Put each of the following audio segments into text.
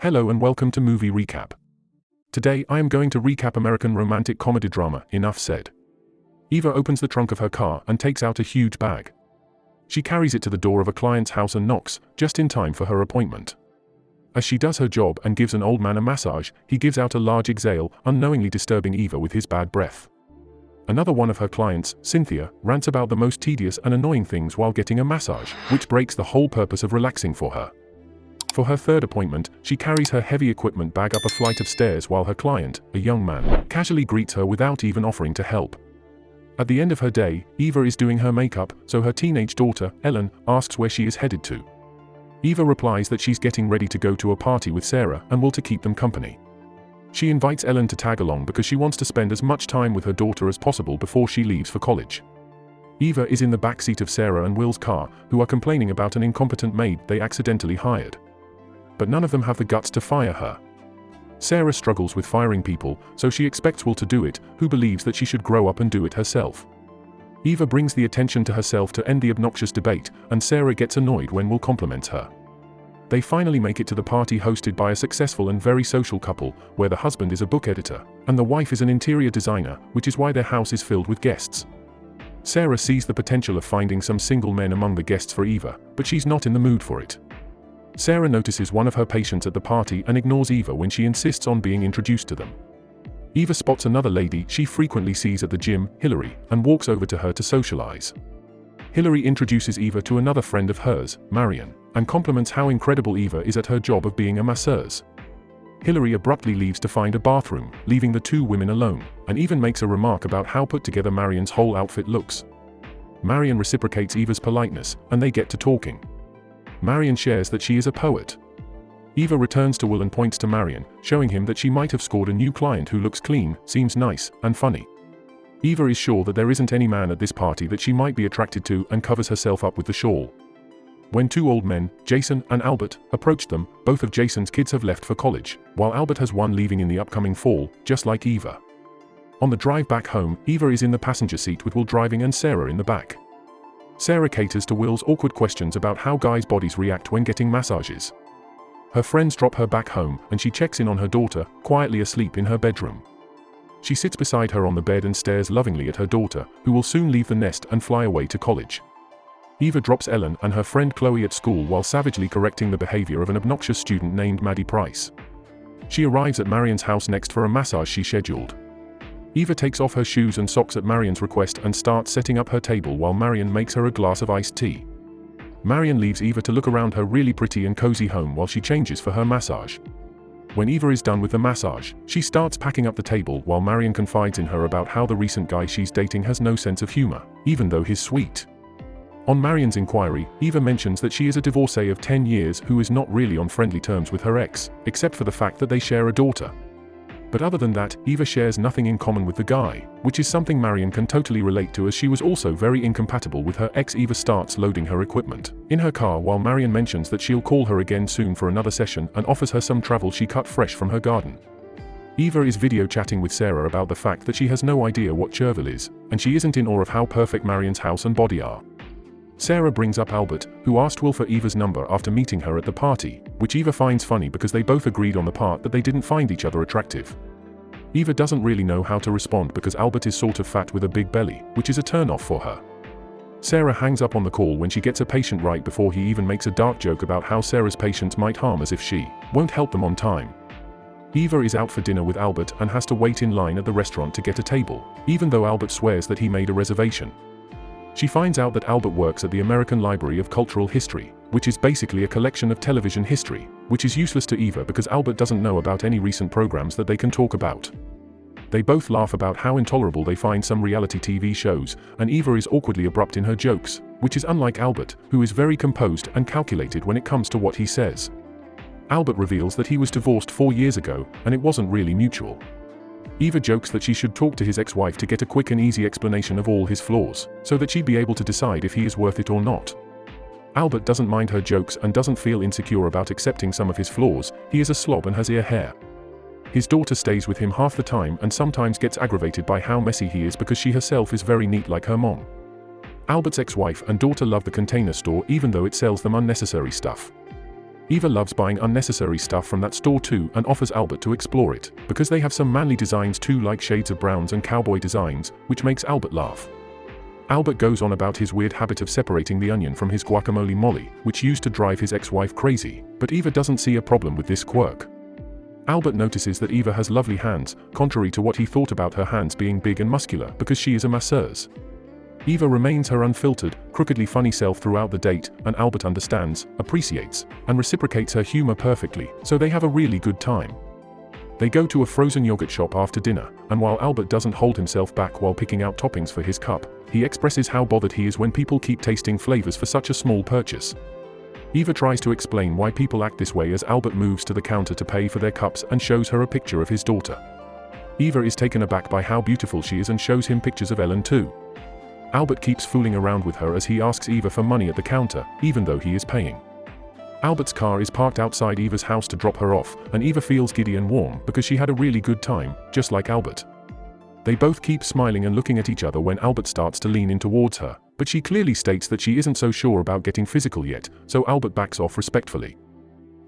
Hello and welcome to Movie Recap. Today I am going to recap American romantic comedy drama, Enough Said. Eva opens the trunk of her car and takes out a huge bag. She carries it to the door of a client's house and knocks, just in time for her appointment. As she does her job and gives an old man a massage, he gives out a large exhale, unknowingly disturbing Eva with his bad breath. Another one of her clients, Cynthia, rants about the most tedious and annoying things while getting a massage, which breaks the whole purpose of relaxing for her. For her third appointment, she carries her heavy equipment bag up a flight of stairs while her client, a young man, casually greets her without even offering to help. At the end of her day, Eva is doing her makeup, so her teenage daughter, Ellen, asks where she is headed to. Eva replies that she's getting ready to go to a party with Sarah and will to keep them company. She invites Ellen to tag along because she wants to spend as much time with her daughter as possible before she leaves for college. Eva is in the back seat of Sarah and Will's car, who are complaining about an incompetent maid they accidentally hired. But none of them have the guts to fire her. Sarah struggles with firing people, so she expects Will to do it, who believes that she should grow up and do it herself. Eva brings the attention to herself to end the obnoxious debate, and Sarah gets annoyed when Will compliments her. They finally make it to the party hosted by a successful and very social couple, where the husband is a book editor, and the wife is an interior designer, which is why their house is filled with guests. Sarah sees the potential of finding some single men among the guests for Eva, but she's not in the mood for it. Sarah notices one of her patients at the party and ignores Eva when she insists on being introduced to them. Eva spots another lady she frequently sees at the gym, Hillary, and walks over to her to socialize. Hillary introduces Eva to another friend of hers, Marion, and compliments how incredible Eva is at her job of being a masseuse. Hillary abruptly leaves to find a bathroom, leaving the two women alone, and even makes a remark about how put together Marion's whole outfit looks. Marion reciprocates Eva's politeness, and they get to talking. Marion shares that she is a poet. Eva returns to Will and points to Marion, showing him that she might have scored a new client who looks clean, seems nice, and funny. Eva is sure that there isn't any man at this party that she might be attracted to and covers herself up with the shawl. When two old men, Jason and Albert, approached them, both of Jason's kids have left for college, while Albert has one leaving in the upcoming fall, just like Eva. On the drive back home, Eva is in the passenger seat with Will driving and Sarah in the back. Sarah caters to Will's awkward questions about how guys' bodies react when getting massages. Her friends drop her back home, and she checks in on her daughter, quietly asleep in her bedroom. She sits beside her on the bed and stares lovingly at her daughter, who will soon leave the nest and fly away to college. Eva drops Ellen and her friend Chloe at school while savagely correcting the behavior of an obnoxious student named Maddie Price. She arrives at Marion's house next for a massage she scheduled. Eva takes off her shoes and socks at Marion's request and starts setting up her table while Marion makes her a glass of iced tea. Marion leaves Eva to look around her really pretty and cozy home while she changes for her massage. When Eva is done with the massage, she starts packing up the table while Marion confides in her about how the recent guy she's dating has no sense of humor, even though he's sweet. On Marion's inquiry, Eva mentions that she is a divorcee of 10 years who is not really on friendly terms with her ex, except for the fact that they share a daughter. But other than that, Eva shares nothing in common with the guy, which is something Marion can totally relate to as she was also very incompatible with her ex. Eva starts loading her equipment in her car while Marion mentions that she'll call her again soon for another session and offers her some travel she cut fresh from her garden. Eva is video chatting with Sarah about the fact that she has no idea what Chervil is, and she isn't in awe of how perfect Marion's house and body are. Sarah brings up Albert, who asked Will for Eva's number after meeting her at the party, which Eva finds funny because they both agreed on the part that they didn't find each other attractive. Eva doesn't really know how to respond because Albert is sort of fat with a big belly, which is a turn-off for her. Sarah hangs up on the call when she gets a patient right before he even makes a dark joke about how Sarah's patients might harm as if she won't help them on time. Eva is out for dinner with Albert and has to wait in line at the restaurant to get a table, even though Albert swears that he made a reservation. She finds out that Albert works at the American Library of Cultural History, which is basically a collection of television history, which is useless to Eva because Albert doesn't know about any recent programs that they can talk about. They both laugh about how intolerable they find some reality TV shows, and Eva is awkwardly abrupt in her jokes, which is unlike Albert, who is very composed and calculated when it comes to what he says. Albert reveals that he was divorced 4 years ago, and it wasn't really mutual. Eva jokes that she should talk to his ex-wife to get a quick and easy explanation of all his flaws, so that she'd be able to decide if he is worth it or not. Albert doesn't mind her jokes and doesn't feel insecure about accepting some of his flaws. He is a slob and has ear hair. His daughter stays with him half the time and sometimes gets aggravated by how messy he is because she herself is very neat like her mom. Albert's ex-wife and daughter love the Container Store even though it sells them unnecessary stuff. Eva loves buying unnecessary stuff from that store too and offers Albert to explore it, because they have some manly designs too, like shades of browns and cowboy designs, which makes Albert laugh. Albert goes on about his weird habit of separating the onion from his guacamole molly, which used to drive his ex-wife crazy, but Eva doesn't see a problem with this quirk. Albert notices that Eva has lovely hands, contrary to what he thought about her hands being big and muscular because she is a masseuse. Eva remains her unfiltered, crookedly funny self throughout the date, and Albert understands, appreciates, and reciprocates her humor perfectly, so they have a really good time. They go to a frozen yogurt shop after dinner, and while Albert doesn't hold himself back while picking out toppings for his cup, he expresses how bothered he is when people keep tasting flavors for such a small purchase. Eva tries to explain why people act this way as Albert moves to the counter to pay for their cups and shows her a picture of his daughter. Eva is taken aback by how beautiful she is and shows him pictures of Ellen too. Albert keeps fooling around with her as he asks Eva for money at the counter, even though he is paying. Albert's car is parked outside Eva's house to drop her off, and Eva feels giddy and warm because she had a really good time, just like Albert. They both keep smiling and looking at each other when Albert starts to lean in towards her, but she clearly states that she isn't so sure about getting physical yet, so Albert backs off respectfully.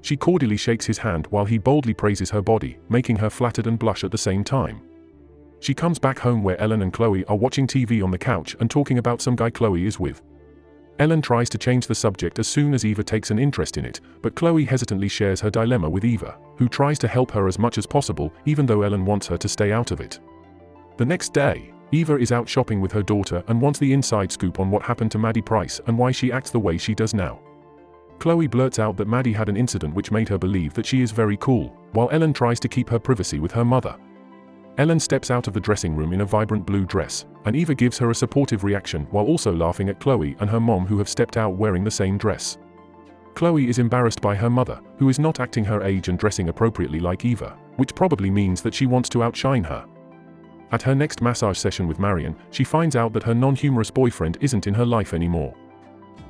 She cordially shakes his hand while he boldly praises her body, making her flattered and blush at the same time. She comes back home where Ellen and Chloe are watching TV on the couch and talking about some guy Chloe is with. Ellen tries to change the subject as soon as Eva takes an interest in it, but Chloe hesitantly shares her dilemma with Eva, who tries to help her as much as possible, even though Ellen wants her to stay out of it. The next day, Eva is out shopping with her daughter and wants the inside scoop on what happened to Maddie Price and why she acts the way she does now. Chloe blurts out that Maddie had an incident which made her believe that she is very cool, while Ellen tries to keep her privacy with her mother. Ellen steps out of the dressing room in a vibrant blue dress, and Eva gives her a supportive reaction while also laughing at Chloe and her mom who have stepped out wearing the same dress. Chloe is embarrassed by her mother, who is not acting her age and dressing appropriately like Eva, which probably means that she wants to outshine her. At her next massage session with Marion, she finds out that her non-humorous boyfriend isn't in her life anymore.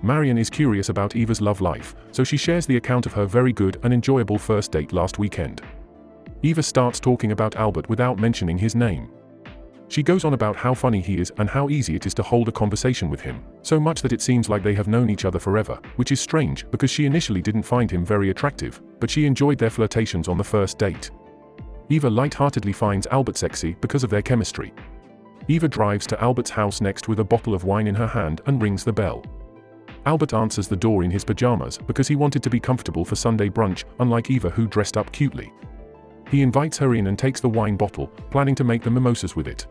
Marion is curious about Eva's love life, so she shares the account of her very good and enjoyable first date last weekend. Eva starts talking about Albert without mentioning his name. She goes on about how funny he is and how easy it is to hold a conversation with him, so much that it seems like they have known each other forever, which is strange because she initially didn't find him very attractive, but she enjoyed their flirtations on the first date. Eva lightheartedly finds Albert sexy because of their chemistry. Eva drives to Albert's house next with a bottle of wine in her hand and rings the bell. Albert answers the door in his pajamas because he wanted to be comfortable for Sunday brunch, unlike Eva who dressed up cutely. He invites her in and takes the wine bottle, planning to make the mimosas with it.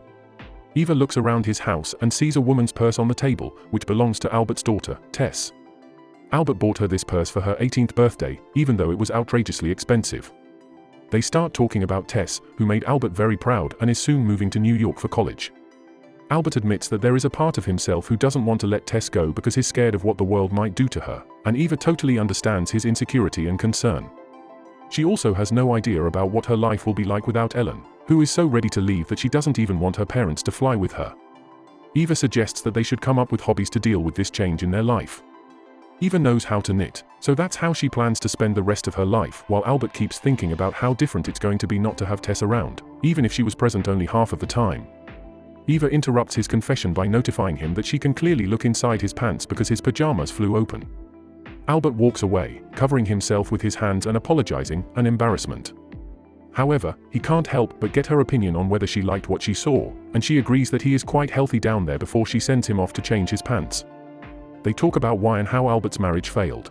Eva looks around his house and sees a woman's purse on the table, which belongs to Albert's daughter, Tess. Albert bought her this purse for her 18th birthday, even though it was outrageously expensive. They start talking about Tess, who made Albert very proud and is soon moving to New York for college. Albert admits that there is a part of himself who doesn't want to let Tess go because he's scared of what the world might do to her, and Eva totally understands his insecurity and concern. She also has no idea about what her life will be like without Ellen, who is so ready to leave that she doesn't even want her parents to fly with her. Eva suggests that they should come up with hobbies to deal with this change in their life. Eva knows how to knit, so that's how she plans to spend the rest of her life, while Albert keeps thinking about how different it's going to be not to have Tess around, even if she was present only half of the time. Eva interrupts his confession by notifying him that she can clearly look inside his pants because his pajamas flew open. Albert walks away, covering himself with his hands and apologizing, an embarrassment. However, he can't help but get her opinion on whether she liked what she saw, and she agrees that he is quite healthy down there before she sends him off to change his pants. They talk about why and how Albert's marriage failed.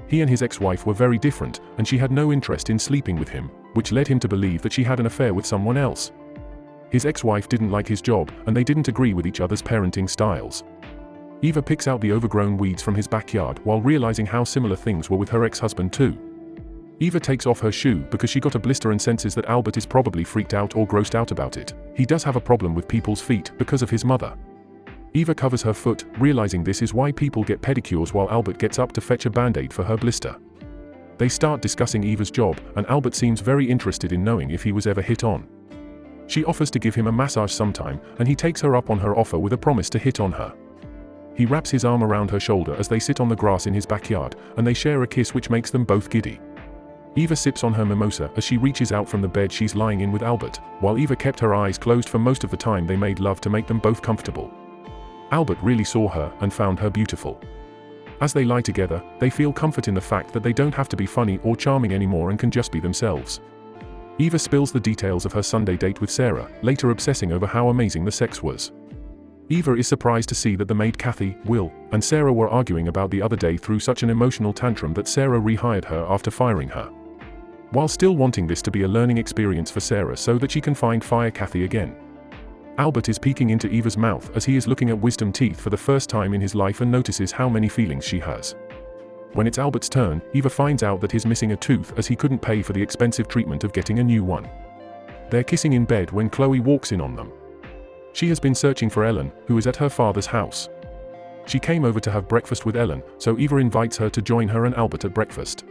He and his ex-wife were very different, and she had no interest in sleeping with him, which led him to believe that she had an affair with someone else. His ex-wife didn't like his job, and they didn't agree with each other's parenting styles. Eva picks out the overgrown weeds from his backyard while realizing how similar things were with her ex-husband too. Eva takes off her shoe because she got a blister and senses that Albert is probably freaked out or grossed out about it. He does have a problem with people's feet because of his mother. Eva covers her foot, realizing this is why people get pedicures while Albert gets up to fetch a band-aid for her blister. They start discussing Eva's job, and Albert seems very interested in knowing if he was ever hit on. She offers to give him a massage sometime, and he takes her up on her offer with a promise to hit on her. He wraps his arm around her shoulder as they sit on the grass in his backyard, and they share a kiss which makes them both giddy. Eva sips on her mimosa as she reaches out from the bed she's lying in with Albert, while Eva kept her eyes closed for most of the time they made love to make them both comfortable. Albert really saw her and found her beautiful. As they lie together, they feel comfort in the fact that they don't have to be funny or charming anymore and can just be themselves. Eva spills the details of her Sunday date with Sarah, later obsessing over how amazing the sex was. Eva is surprised to see that the maid Kathy, Will, and Sarah were arguing about the other day through such an emotional tantrum that Sarah rehired her after firing her. While still wanting this to be a learning experience for Sarah so that she can fire Kathy again. Albert is peeking into Eva's mouth as he is looking at wisdom teeth for the first time in his life and notices how many feelings she has. When it's Albert's turn, Eva finds out that he's missing a tooth as he couldn't pay for the expensive treatment of getting a new one. They're kissing in bed when Chloe walks in on them. She has been searching for Ellen, who is at her father's house. She came over to have breakfast with Ellen, so Eva invites her to join her and Albert at breakfast.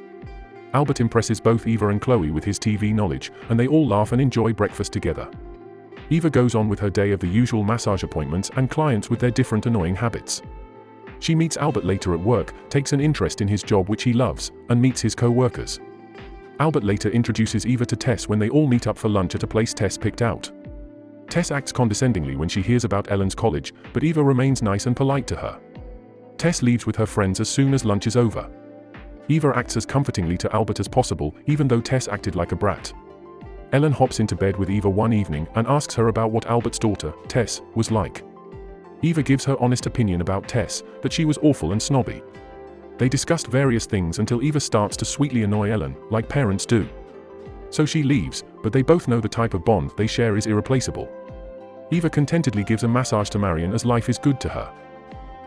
Albert impresses both Eva and Chloe with his TV knowledge, and they all laugh and enjoy breakfast together. Eva goes on with her day of the usual massage appointments and clients with their different annoying habits. She meets Albert later at work, takes an interest in his job which he loves, and meets his co-workers. Albert later introduces Eva to Tess when they all meet up for lunch at a place Tess picked out. Tess acts condescendingly when she hears about Ellen's college, but Eva remains nice and polite to her. Tess leaves with her friends as soon as lunch is over. Eva acts as comfortingly to Albert as possible, even though Tess acted like a brat. Ellen hops into bed with Eva one evening and asks her about what Albert's daughter, Tess, was like. Eva gives her honest opinion about Tess, that she was awful and snobby. They discussed various things until Eva starts to sweetly annoy Ellen, like parents do. So she leaves, but they both know the type of bond they share is irreplaceable. Eva contentedly gives a massage to Marion as life is good to her.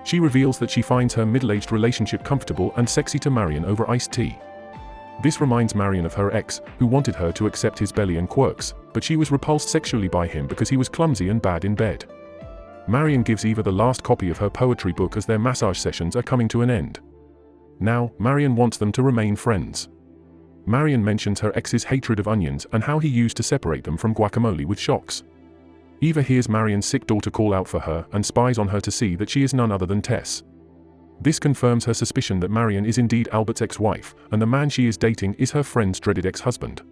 She reveals that she finds her middle-aged relationship comfortable and sexy to Marion over iced tea. This reminds Marion of her ex, who wanted her to accept his belly and quirks, but she was repulsed sexually by him because he was clumsy and bad in bed. Marion gives Eva the last copy of her poetry book as their massage sessions are coming to an end. Now, Marion wants them to remain friends. Marion mentions her ex's hatred of onions and how he used to separate them from guacamole with shocks. Eva hears Marion's sick daughter call out for her and spies on her to see that she is none other than Tess. This confirms her suspicion that Marion is indeed Albert's ex-wife, and the man she is dating is her friend's dreaded ex-husband.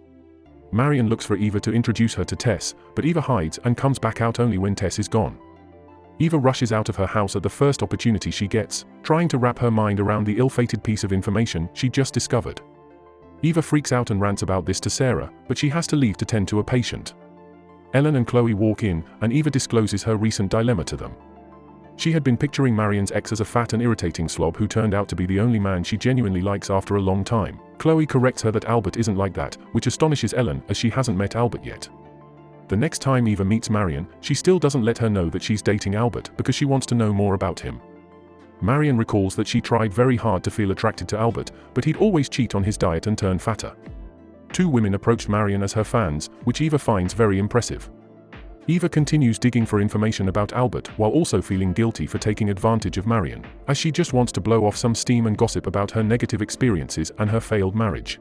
Marion looks for Eva to introduce her to Tess, but Eva hides and comes back out only when Tess is gone. Eva rushes out of her house at the first opportunity she gets, trying to wrap her mind around the ill-fated piece of information she just discovered. Eva freaks out and rants about this to Sarah, but she has to leave to tend to a patient. Ellen and Chloe walk in, and Eva discloses her recent dilemma to them. She had been picturing Marion's ex as a fat and irritating slob who turned out to be the only man she genuinely likes after a long time. Chloe corrects her that Albert isn't like that, which astonishes Ellen as she hasn't met Albert yet. The next time Eva meets Marion, she still doesn't let her know that she's dating Albert because she wants to know more about him. Marion recalls that she tried very hard to feel attracted to Albert, but he'd always cheat on his diet and turn fatter. Two women approached Marion as her fans, which Eva finds very impressive. Eva continues digging for information about Albert while also feeling guilty for taking advantage of Marion, as she just wants to blow off some steam and gossip about her negative experiences and her failed marriage.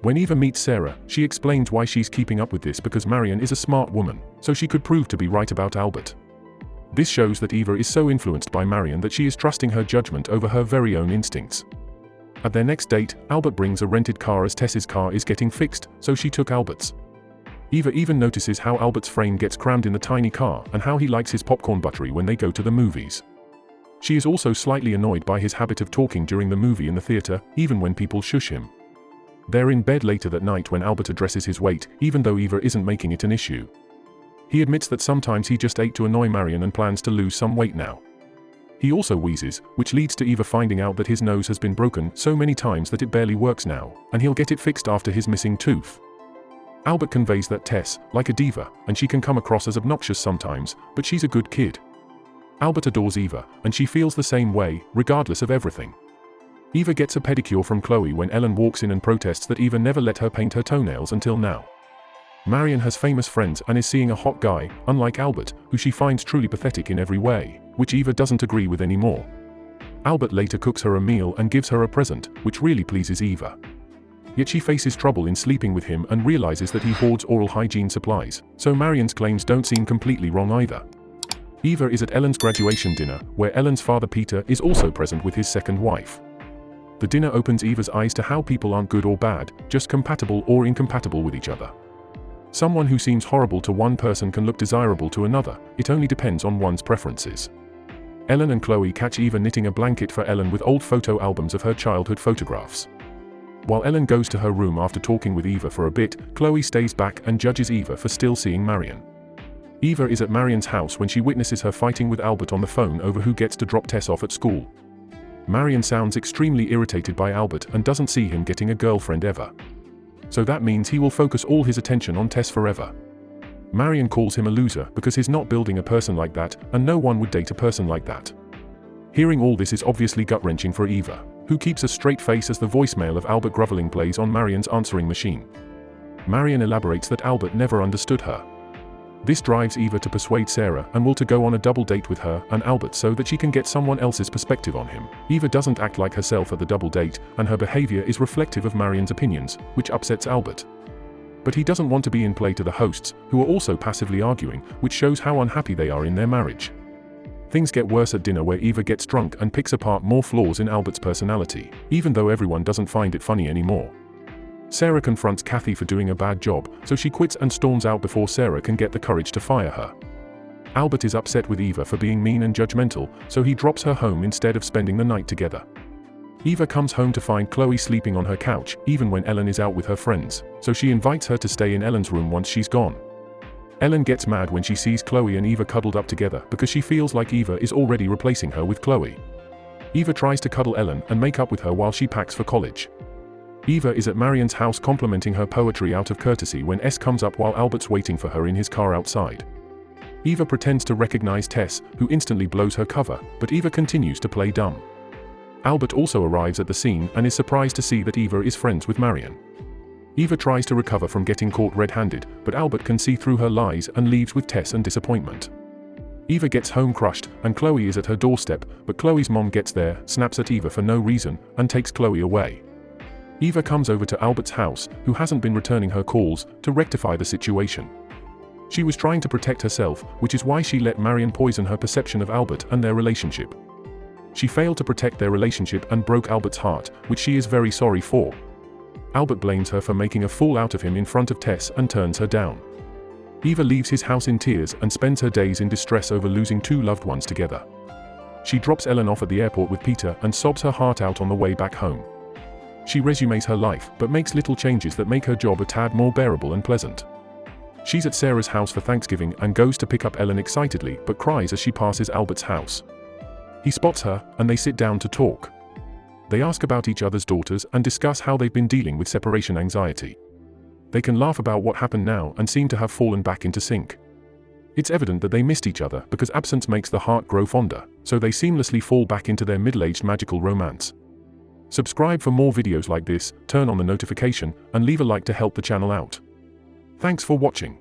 When Eva meets Sarah, she explains why she's keeping up with this because Marion is a smart woman, so she could prove to be right about Albert. This shows that Eva is so influenced by Marion that she is trusting her judgment over her very own instincts. At their next date, Albert brings a rented car as Tess's car is getting fixed, so she took Albert's. Eva even notices how Albert's frame gets crammed in the tiny car and how he likes his popcorn buttery when they go to the movies. She is also slightly annoyed by his habit of talking during the movie in the theater, even when people shush him. They're in bed later that night when Albert addresses his weight, even though Eva isn't making it an issue. He admits that sometimes he just ate to annoy Marion and plans to lose some weight now. He also wheezes, which leads to Eva finding out that his nose has been broken so many times that it barely works now, and he'll get it fixed after his missing tooth. Albert conveys that Tess, like a diva, and she can come across as obnoxious sometimes, but she's a good kid. Albert adores Eva, and she feels the same way, regardless of everything. Eva gets a pedicure from Chloe when Ellen walks in and protests that Eva never let her paint her toenails until now. Marion has famous friends and is seeing a hot guy, unlike Albert, who she finds truly pathetic in every way, which Eva doesn't agree with anymore. Albert later cooks her a meal and gives her a present, which really pleases Eva. Yet she faces trouble in sleeping with him and realizes that he hoards oral hygiene supplies, so Marion's claims don't seem completely wrong either. Eva is at Ellen's graduation dinner, where Ellen's father Peter is also present with his second wife. The dinner opens Eva's eyes to how people aren't good or bad, just compatible or incompatible with each other. Someone who seems horrible to one person can look desirable to another, it only depends on one's preferences. Ellen and Chloe catch Eva knitting a blanket for Ellen with old photo albums of her childhood photographs. While Ellen goes to her room after talking with Eva for a bit, Chloe stays back and judges Eva for still seeing Marion. Eva is at Marion's house when she witnesses her fighting with Albert on the phone over who gets to drop Tess off at school. Marion sounds extremely irritated by Albert and doesn't see him getting a girlfriend ever. So that means he will focus all his attention on Tess forever. Marion calls him a loser because he's not building a person like that, and no one would date a person like that. Hearing all this is obviously gut-wrenching for Eva, who keeps a straight face as the voicemail of Albert groveling plays on Marion's answering machine. Marion elaborates that Albert never understood her. This drives Eva to persuade Sarah and will to go on a double date with her and Albert so that she can get someone else's perspective on him. Eva doesn't act like herself at the double date, and her behavior is reflective of Marion's opinions, which upsets Albert. But he doesn't want to be in play to the hosts, who are also passively arguing, which shows how unhappy they are in their marriage. Things get worse at dinner where Eva gets drunk and picks apart more flaws in Albert's personality, even though everyone doesn't find it funny anymore. Sarah confronts Kathy for doing a bad job, so she quits and storms out before Sarah can get the courage to fire her. Albert is upset with Eva for being mean and judgmental, so he drops her home instead of spending the night together. Eva comes home to find Chloe sleeping on her couch, even when Ellen is out with her friends, so she invites her to stay in Ellen's room once she's gone. Ellen gets mad when she sees Chloe and Eva cuddled up together because she feels like Eva is already replacing her with Chloe. Eva tries to cuddle Ellen and make up with her while she packs for college. Eva is at Marion's house complimenting her poetry out of courtesy when S comes up while Albert's waiting for her in his car outside. Eva pretends to recognize Tess, who instantly blows her cover, but Eva continues to play dumb. Albert also arrives at the scene and is surprised to see that Eva is friends with Marion. Eva tries to recover from getting caught red-handed, but Albert can see through her lies and leaves with Tess and disappointment. Eva gets home crushed, and Chloe is at her doorstep, but Chloe's mom gets there, snaps at Eva for no reason, and takes Chloe away. Eva comes over to Albert's house, who hasn't been returning her calls, to rectify the situation. She was trying to protect herself, which is why she let Marion poison her perception of Albert and their relationship. She failed to protect their relationship and broke Albert's heart, which she is very sorry for. Albert blames her for making a fool out of him in front of Tess and turns her down. Eva leaves his house in tears and spends her days in distress over losing two loved ones together. She drops Ellen off at the airport with Peter and sobs her heart out on the way back home. She resumes her life, but makes little changes that make her job a tad more bearable and pleasant. She's at Sarah's house for Thanksgiving and goes to pick up Ellen excitedly, but cries as she passes Albert's house. He spots her, and they sit down to talk. They ask about each other's daughters and discuss how they've been dealing with separation anxiety. They can laugh about what happened now and seem to have fallen back into sync. It's evident that they missed each other because absence makes the heart grow fonder, so they seamlessly fall back into their middle-aged magical romance. Subscribe for more videos like this, turn on the notification, and leave a like to help the channel out. Thanks for watching.